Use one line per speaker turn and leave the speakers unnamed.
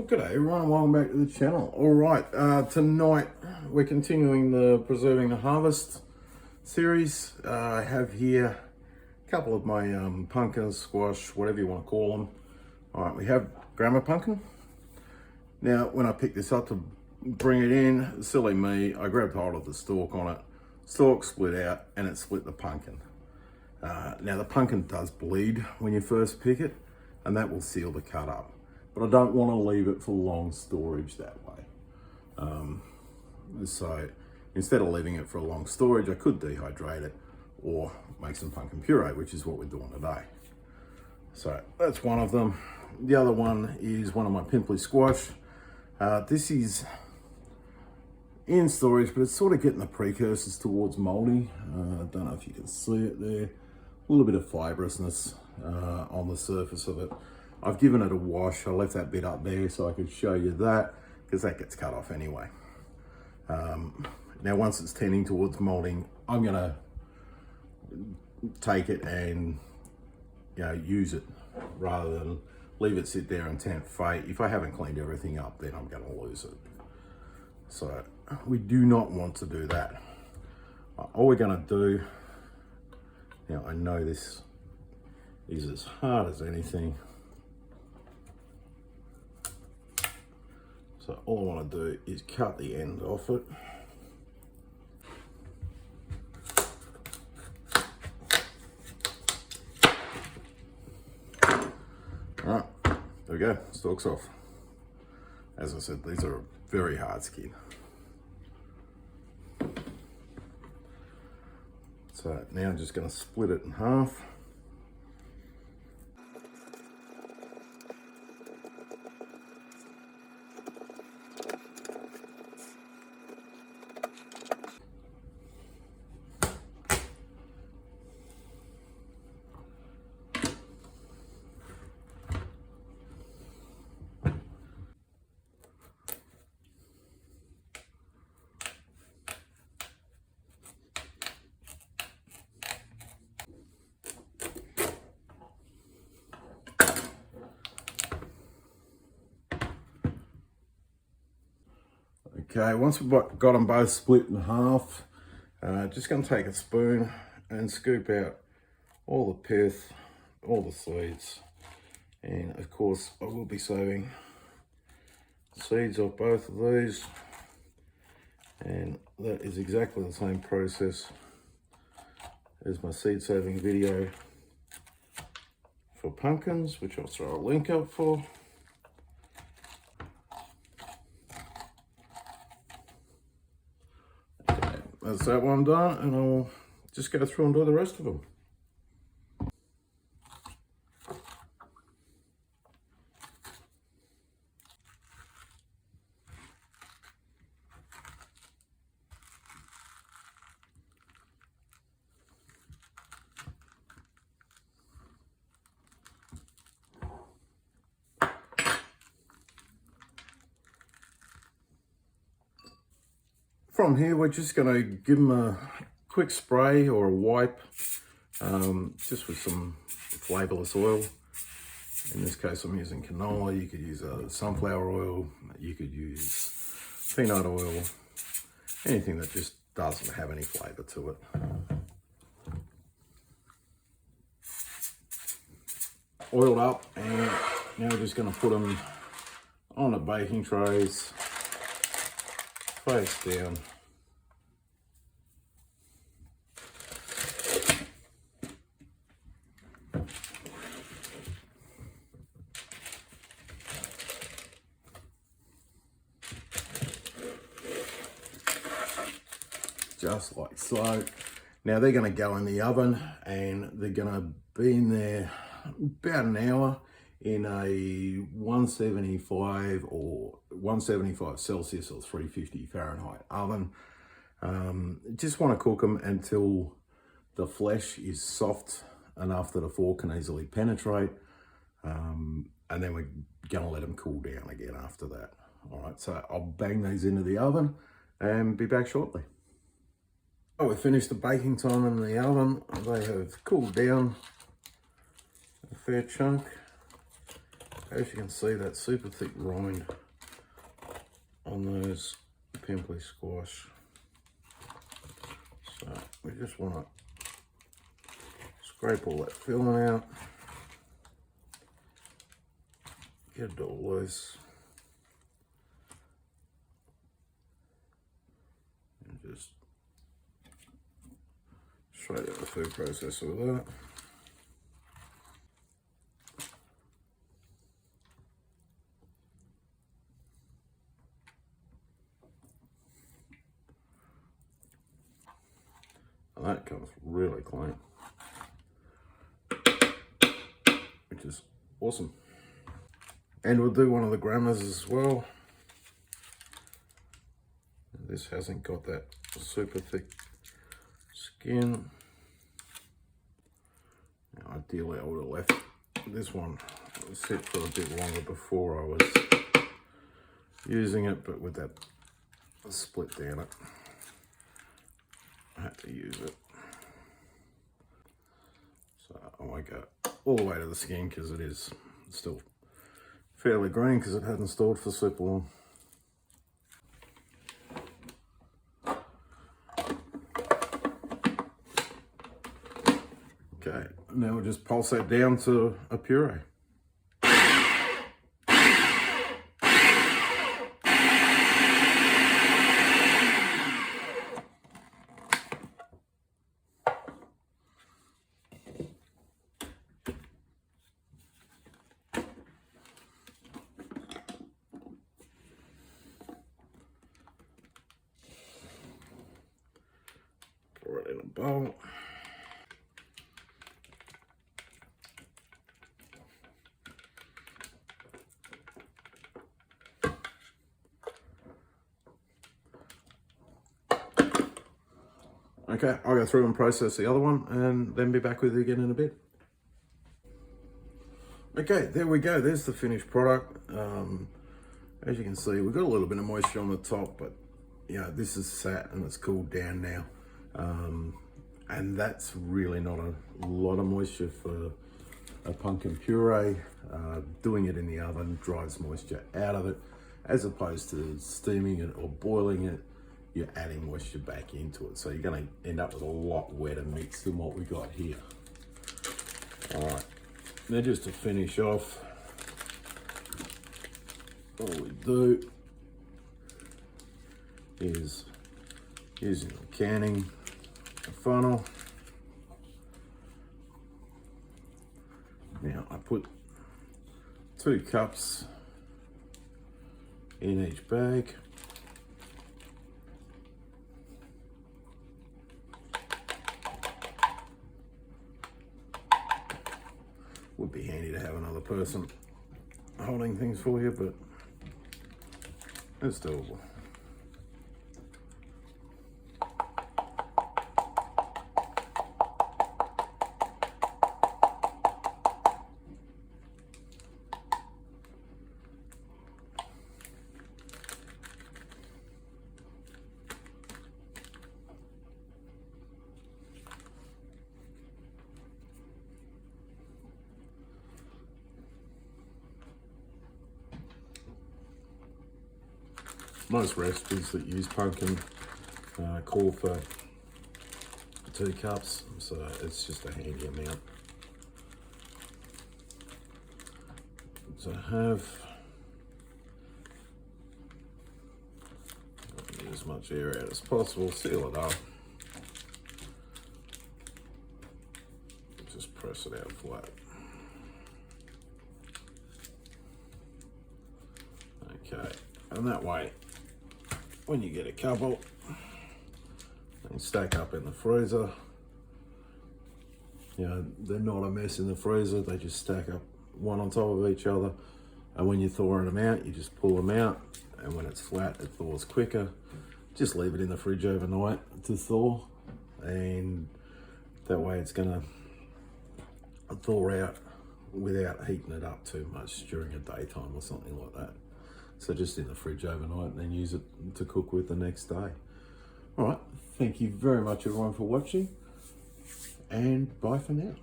Well, g'day everyone, and welcome back to the channel. Alright, tonight we're continuing the Preserving the Harvest series. I have here a couple of my pumpkins, squash, whatever you want to call them. Alright, we have Gramma pumpkin. Now, when I picked this up to bring it in, silly me, I grabbed hold of the stalk on it. Stalk split out and it split the pumpkin. Now, the pumpkin does bleed when you first pick it, and that will seal the cut up. But I don't want to leave it for long storage that way. So instead of leaving it for a long storage, I could dehydrate it or make some pumpkin puree, which is what we're doing today. So that's one of them. The other one is one of my Pimply squash. This is in storage, but it's sort of getting the precursors towards moldy. I don't know if you can see it there. A little bit of fibrousness on the surface of it. I've given it a wash. I left that bit up there so I could show you that, because that gets cut off anyway. Now, once it's tending towards molding, I'm gonna take it and use it rather than leave it sit there and tempt fate. If I haven't cleaned everything up, then I'm gonna lose it. So we do not want to do that. All we're gonna do, now I know this is as hard as anything. So all I want to do is cut the end off it. All right, there we go, stalk's off. As I said, these are very hard skin. So now I'm just going to split it in half. Okay, once we've got them both split in half, just going to take a spoon and scoop out all the pith, all the seeds, and of course I will be saving seeds off both of these, and that is exactly the same process as my seed saving video for pumpkins, which I'll throw a link up for. That's that one done, and I'll just go through and do the rest of them. From here, we're just going to give them a quick spray or a wipe, just with some flavourless oil. In this case, I'm using canola. You could use sunflower oil. You could use peanut oil. Anything that just doesn't have any flavour to it. Oiled up, and now we're just going to put them on the baking trays, face down. Just like so. Now they're going to go in the oven, and they're going to be in there about an hour in a 175 or 175 Celsius or 350 Fahrenheit oven. Just want to cook them until the flesh is soft enough that a fork can easily penetrate, and then we're going to let them cool down again after that. All right, so I'll bang these into the oven and be back shortly. Oh, we finished the baking time in the oven. They have cooled down a fair chunk. as you can see, that super thick rind on those pimply squash. So we just want to scrape all that filling out, get it all loose, and just straight out the food processor with that. And that comes really clean, which is awesome. And we'll do one of the Grammas as well. This hasn't got that super thick skin. Now, ideally I would have left this one sit for a bit longer before I was using it, but with that split down it, I had to use it. So I won't go all the way to the skin because it is still fairly green because it hadn't stored for super long. Okay, now we'll just pulse that down to a puree. Pour it in a bowl. Okay, I'll go through and process the other one and then be back with you again in a bit. Okay, there we go. There's the finished product. As you can see, we've got a little bit of moisture on the top, but you know, this is sat and it's cooled down now. And that's really not a lot of moisture for a pumpkin puree. Doing it in the oven drives moisture out of it, as opposed to steaming it or boiling it. You're adding moisture back into it. So you're gonna end up with a lot wetter mix than what we got here. All right, now just to finish off, all we do is using the canning funnel. Now I put 2 cups in each bag. Would be handy to have another person holding things for you, but it's doable. Most recipes that use pumpkin call for 2 cups, so it's just a handy amount to have. Get as much air out as possible, seal it up, just press it out flat. Okay, and that way, when you get a couple, they stack up in the freezer. You know, they're not a mess in the freezer, they just stack up one on top of each other. And when you're thawing them out, you just pull them out, and when it's flat, it thaws quicker. Just leave it in the fridge overnight to thaw, and that way it's gonna thaw out without heating it up too much during a daytime or something like that. So just in the fridge overnight and then use it to cook with the next day. All right, thank you very much everyone for watching, and bye for now.